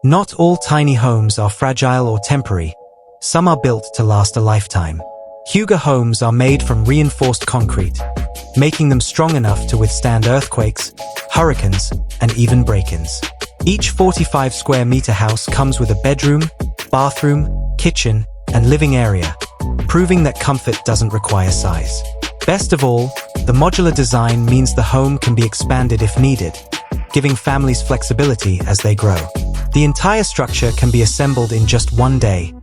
Not all tiny homes are fragile or temporary. Some are built to last a lifetime. Huger homes are made from reinforced concrete, making them strong enough to withstand earthquakes, hurricanes, and even break-ins. Each 45 square meter house comes with a bedroom, bathroom, kitchen, and living area, proving that comfort doesn't require size. Best of all, the modular design means the home can be expanded if needed, giving families flexibility as they grow. The entire structure can be assembled in just one day,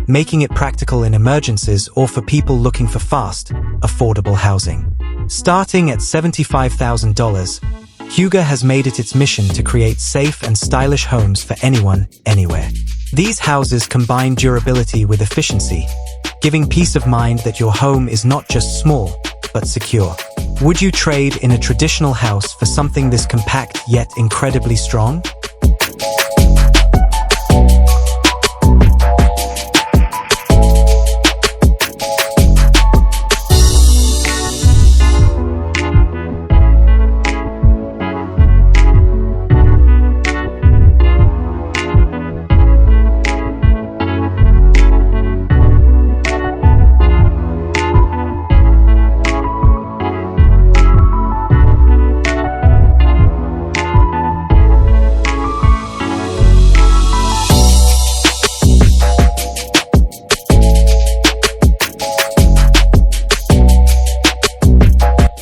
making it practical in emergencies or for people looking for fast, affordable housing. Starting at $75,000, Huger has made it its mission to create safe and stylish homes for anyone, anywhere. These houses combine durability with efficiency, giving peace of mind that your home is not just small, but secure. Would you trade in a traditional house for something this compact yet incredibly strong?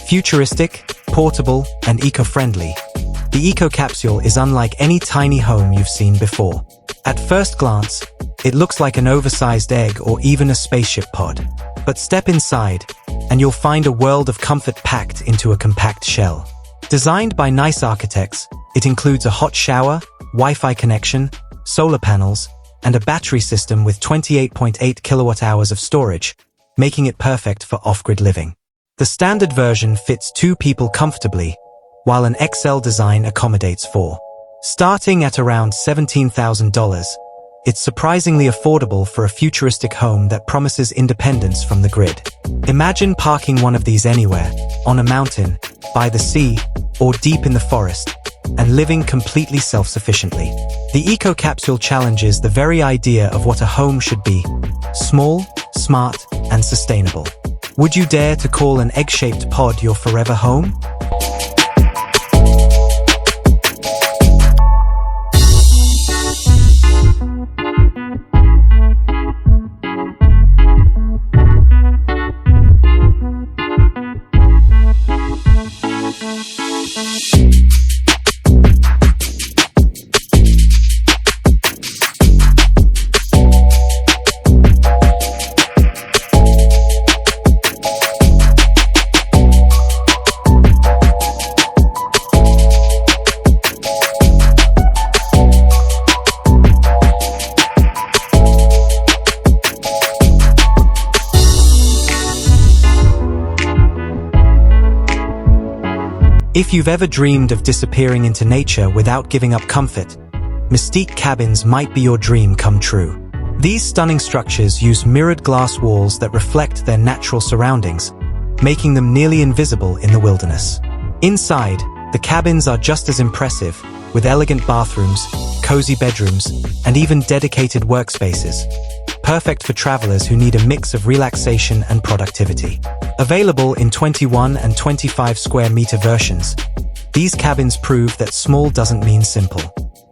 Futuristic, portable, and eco-friendly, the eco-capsule is unlike any tiny home you've seen before. At first glance, it looks like an oversized egg or even a spaceship pod. But step inside, and you'll find a world of comfort packed into a compact shell. Designed by nice architects, it includes a hot shower, Wi-Fi connection, solar panels, and a battery system with 28.8 kilowatt-hours of storage, making it perfect for off-grid living. The standard version fits 2 people comfortably, while an XL design accommodates 4. Starting at around $17,000, it's surprisingly affordable for a futuristic home that promises independence from the grid. Imagine parking one of these anywhere, on a mountain, by the sea, or deep in the forest, and living completely self-sufficiently. The eco-capsule challenges the very idea of what a home should be: small, smart, and sustainable. Would you dare to call an egg-shaped pod your forever home? If you've ever dreamed of disappearing into nature without giving up comfort, Mystique Cabins might be your dream come true. These stunning structures use mirrored glass walls that reflect their natural surroundings, making them nearly invisible in the wilderness. Inside, the cabins are just as impressive, with elegant bathrooms, cozy bedrooms, and even dedicated workspaces, perfect for travelers who need a mix of relaxation and productivity. Available in 21 and 25 square meter versions, these cabins prove that small doesn't mean simple.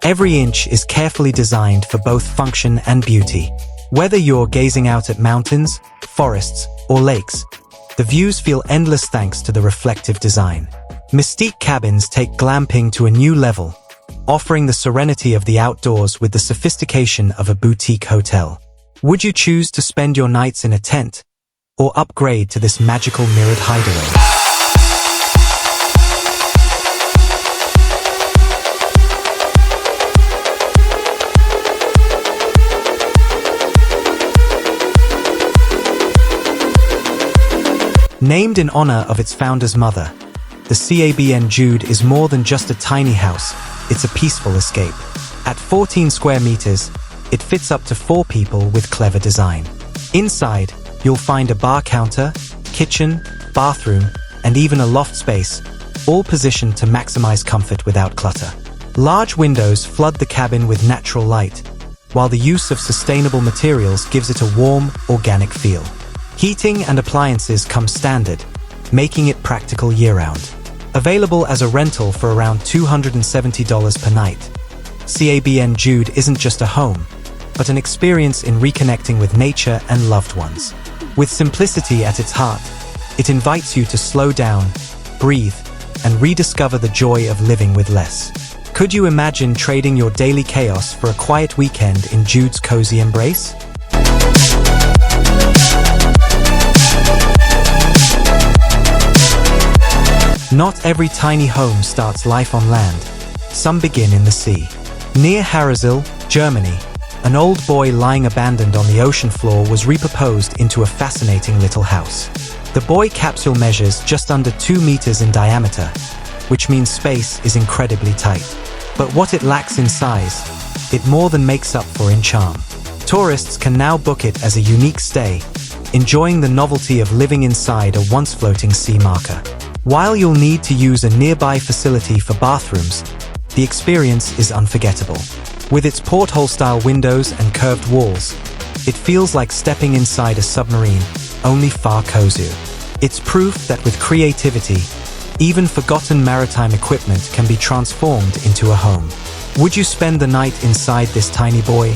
Every inch is carefully designed for both function and beauty. Whether you're gazing out at mountains, forests, or lakes, the views feel endless thanks to the reflective design. Mystique Cabins take glamping to a new level, offering the serenity of the outdoors with the sophistication of a boutique hotel. Would you choose to spend your nights in a tent, or upgrade to this magical mirrored hideaway? Named in honor of its founder's mother, the CABN Jude is more than just a tiny house, it's a peaceful escape. At 14 square meters, it fits up to 4 people with clever design. Inside, you'll find a bar counter, kitchen, bathroom, and even a loft space, all positioned to maximize comfort without clutter. Large windows flood the cabin with natural light, while the use of sustainable materials gives it a warm, organic feel. Heating and appliances come standard, making it practical year-round. Available as a rental for around $270 per night, Cabin Jude isn't just a home, but an experience in reconnecting with nature and loved ones. With simplicity at its heart, it invites you to slow down, breathe, and rediscover the joy of living with less. Could you imagine trading your daily chaos for a quiet weekend in Jude's cozy embrace? Not every tiny home starts life on land. Some begin in the sea. Near Harrisel, Germany, an old boy lying abandoned on the ocean floor was repurposed into a fascinating little house. The boy capsule measures just under 2 meters in diameter, which means space is incredibly tight. But what it lacks in size, it more than makes up for in charm. Tourists can now book it as a unique stay, enjoying the novelty of living inside a once floating sea marker. While you'll need to use a nearby facility for bathrooms, the experience is unforgettable. With its porthole-style windows and curved walls, it feels like stepping inside a submarine, only far cozier. It's proof that with creativity, even forgotten maritime equipment can be transformed into a home. Would you spend the night inside this tiny boy,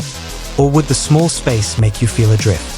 or would the small space make you feel adrift?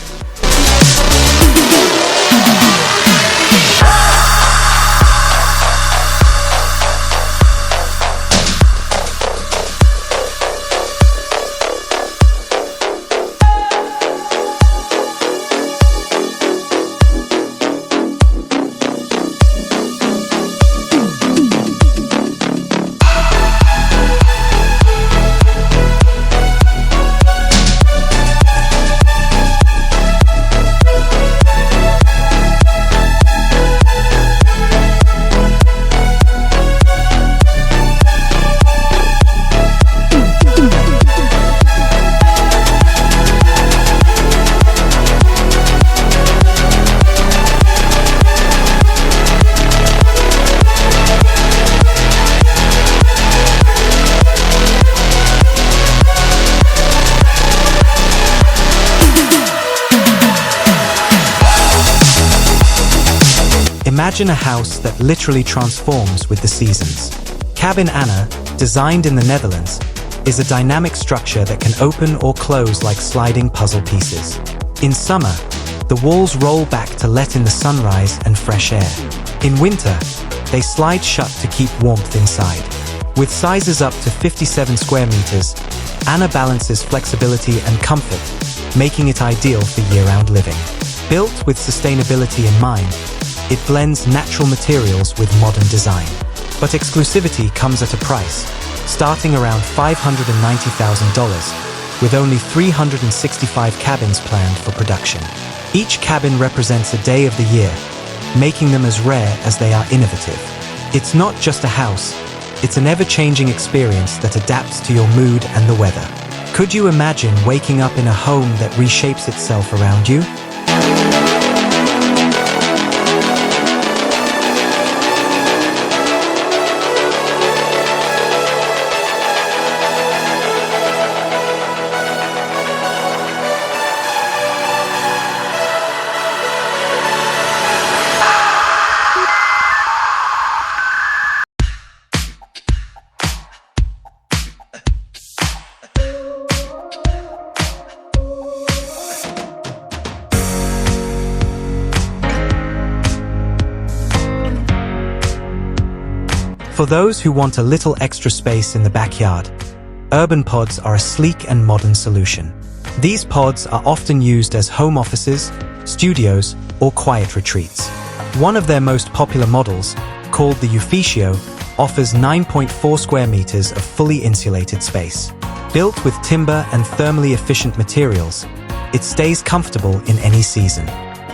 Imagine a house that literally transforms with the seasons. Cabin Anna, designed in the Netherlands, is a dynamic structure that can open or close like sliding puzzle pieces. In summer, the walls roll back to let in the sunrise and fresh air. In winter, they slide shut to keep warmth inside. With sizes up to 57 square meters, Anna balances flexibility and comfort, making it ideal for year-round living. Built with sustainability in mind, it blends natural materials with modern design. But exclusivity comes at a price, starting around $590,000, with only 365 cabins planned for production. Each cabin represents a day of the year, making them as rare as they are innovative. It's not just a house, it's an ever-changing experience that adapts to your mood and the weather. Could you imagine waking up in a home that reshapes itself around you? For those who want a little extra space in the backyard, urban pods are a sleek and modern solution. These pods are often used as home offices, studios, or quiet retreats. One of their most popular models, called the Ufficio, offers 9.4 square meters of fully insulated space. Built with timber and thermally efficient materials, it stays comfortable in any season.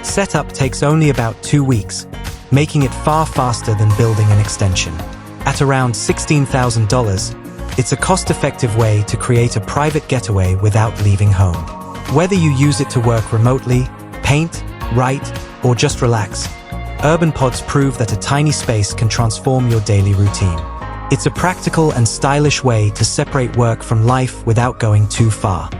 Setup takes only about 2 weeks, making it far faster than building an extension. At around $16,000, it's a cost-effective way to create a private getaway without leaving home. Whether you use it to work remotely, paint, write, or just relax, urban pods prove that a tiny space can transform your daily routine. It's a practical and stylish way to separate work from life without going too far.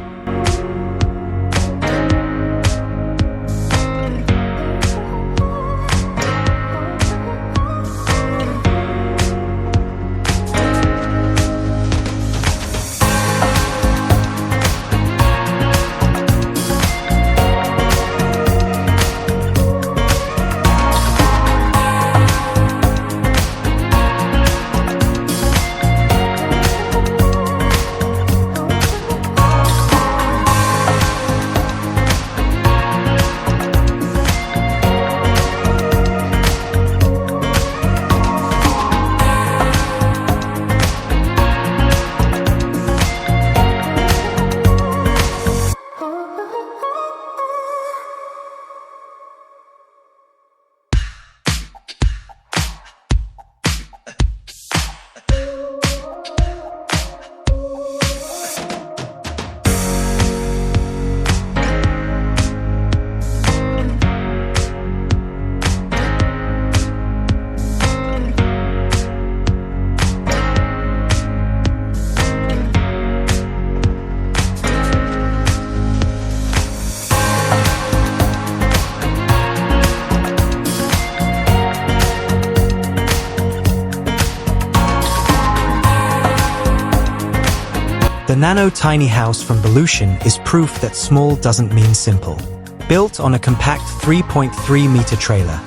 The nano tiny house from Volution is proof that small doesn't mean simple. Built on a compact 3.3-meter trailer,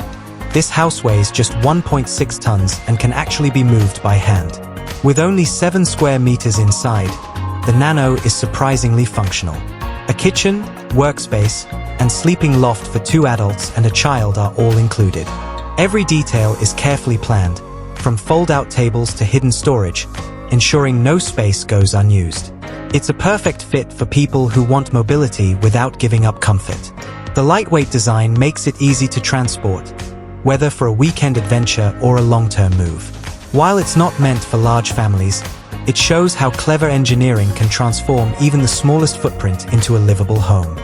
this house weighs just 1.6 tons and can actually be moved by hand. With only 7 square meters inside, the Nano is surprisingly functional. A kitchen, workspace, and sleeping loft for 2 adults and a child are all included. Every detail is carefully planned, from fold-out tables to hidden storage, ensuring no space goes unused. It's a perfect fit for people who want mobility without giving up comfort. The lightweight design makes it easy to transport, whether for a weekend adventure or a long-term move. While it's not meant for large families, it shows how clever engineering can transform even the smallest footprint into a livable home.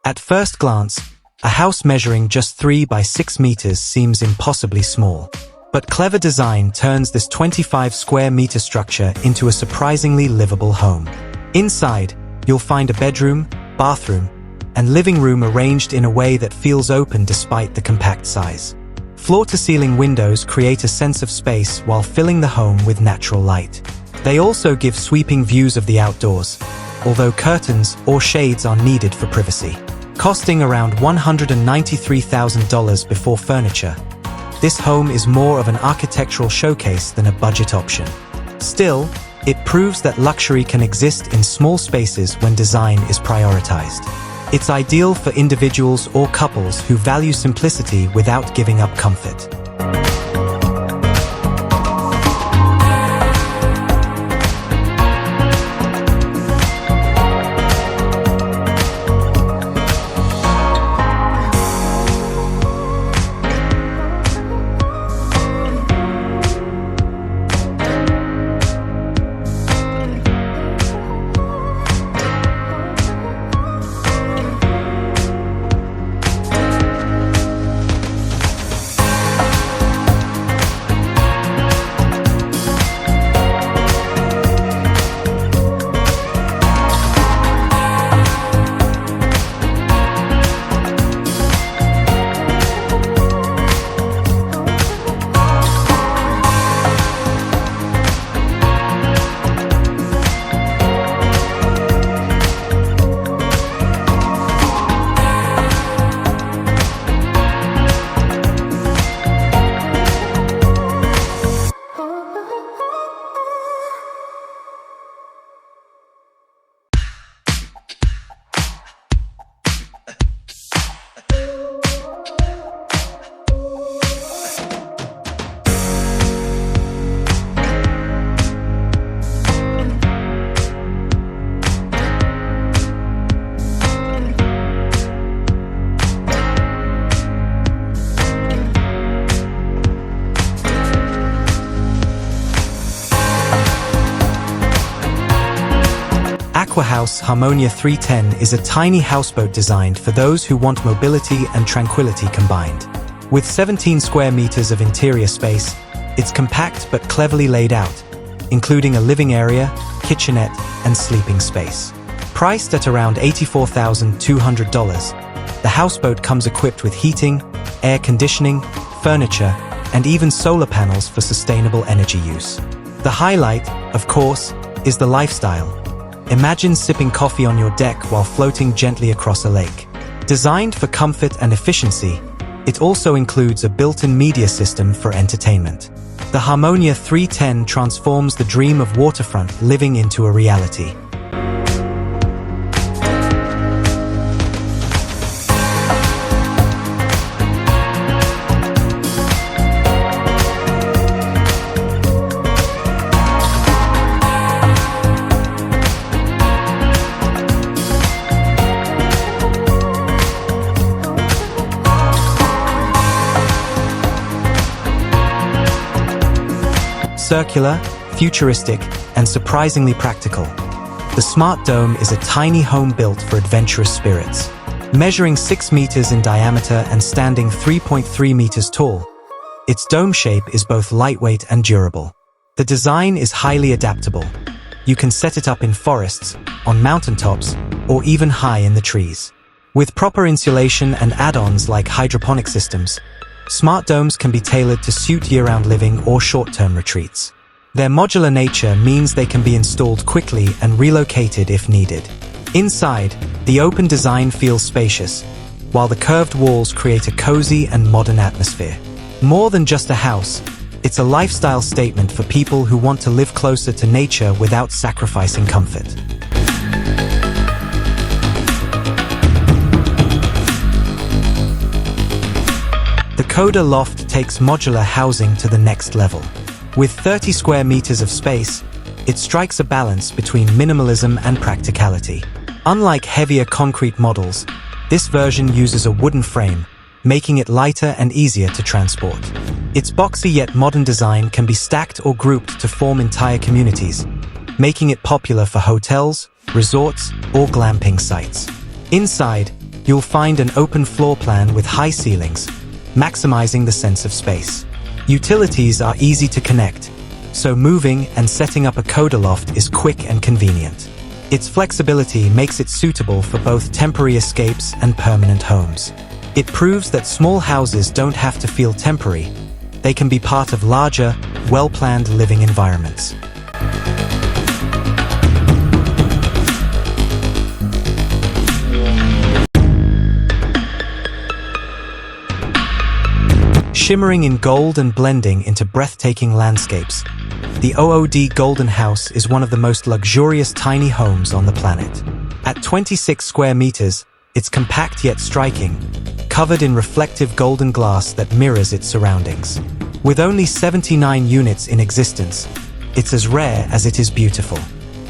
At first glance, a house measuring just 3 by 6 meters seems impossibly small. But clever design turns this 25 square meter structure into a surprisingly livable home. Inside, you'll find a bedroom, bathroom, and living room arranged in a way that feels open despite the compact size. Floor-to-ceiling windows create a sense of space while filling the home with natural light. They also give sweeping views of the outdoors, although curtains or shades are needed for privacy. Costing around $193,000 before furniture, this home is more of an architectural showcase than a budget option. Still, it proves that luxury can exist in small spaces when design is prioritized. It's ideal for individuals or couples who value simplicity without giving up comfort. Aqua House Harmonia 310 is a tiny houseboat designed for those who want mobility and tranquility combined. With 17 square meters of interior space, it's compact but cleverly laid out, including a living area, kitchenette, and sleeping space. Priced at around $84,200, the houseboat comes equipped with heating, air conditioning, furniture, and even solar panels for sustainable energy use. The highlight, of course, is the lifestyle. Imagine sipping coffee on your deck while floating gently across a lake. Designed for comfort and efficiency, it also includes a built-in media system for entertainment. The Harmonia 310 transforms the dream of waterfront living into a reality. Circular, futuristic, and surprisingly practical. The Smart Dome is a tiny home built for adventurous spirits. Measuring 6 meters in diameter and standing 3.3 meters tall, its dome shape is both lightweight and durable. The design is highly adaptable. You can set it up in forests, on mountaintops, or even high in the trees. With proper insulation and add-ons like hydroponic systems, smart domes can be tailored to suit year-round living or short-term retreats. Their modular nature means they can be installed quickly and relocated if needed. Inside, the open design feels spacious, while the curved walls create a cozy and modern atmosphere. More than just a house, it's a lifestyle statement for people who want to live closer to nature without sacrificing comfort. The Coda Loft takes modular housing to the next level. With 30 square meters of space, it strikes a balance between minimalism and practicality. Unlike heavier concrete models, this version uses a wooden frame, making it lighter and easier to transport. Its boxy yet modern design can be stacked or grouped to form entire communities, making it popular for hotels, resorts, or glamping sites. Inside, you'll find an open floor plan with high ceilings, maximizing the sense of space. Utilities are easy to connect, so moving and setting up a Coda Loft is quick and convenient. Its flexibility makes it suitable for both temporary escapes and permanent homes. It proves that small houses don't have to feel temporary. They can be part of larger, well-planned living environments. Shimmering in gold and blending into breathtaking landscapes, the OOD Golden House is one of the most luxurious tiny homes on the planet. At 26 square meters, it's compact yet striking, covered in reflective golden glass that mirrors its surroundings. With only 79 units in existence, it's as rare as it is beautiful.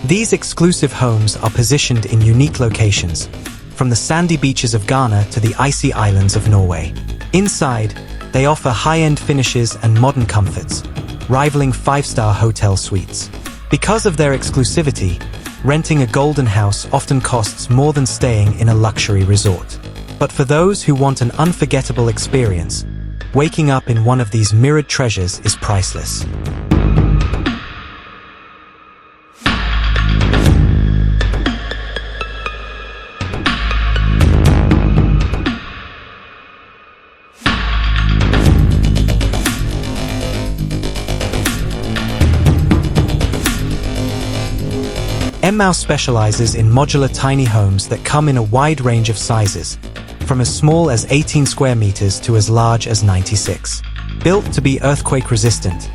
These exclusive homes are positioned in unique locations, from the sandy beaches of Ghana to the icy islands of Norway. Inside, they offer high-end finishes and modern comforts, rivaling 5-star hotel suites. Because of their exclusivity, renting a golden house often costs more than staying in a luxury resort. But for those who want an unforgettable experience, waking up in one of these mirrored treasures is priceless. Mouse specializes in modular tiny homes that come in a wide range of sizes, from as small as 18 square meters to as large as 96. Built to be earthquake resistant,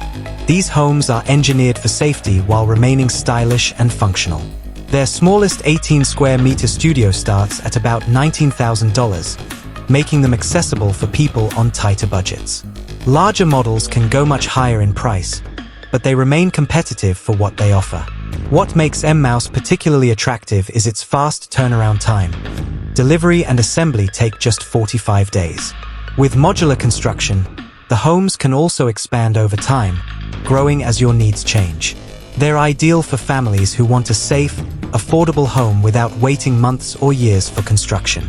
these homes are engineered for safety while remaining stylish and functional. Their smallest 18 square meter studio starts at about $19,000, making them accessible for people on tighter budgets. Larger models can go much higher in price, but they remain competitive for what they offer. What makes M-Mouse particularly attractive is its fast turnaround time. Delivery and assembly take just 45 days. With modular construction, the homes can also expand over time, growing as your needs change. They're ideal for families who want a safe, affordable home without waiting months or years for construction.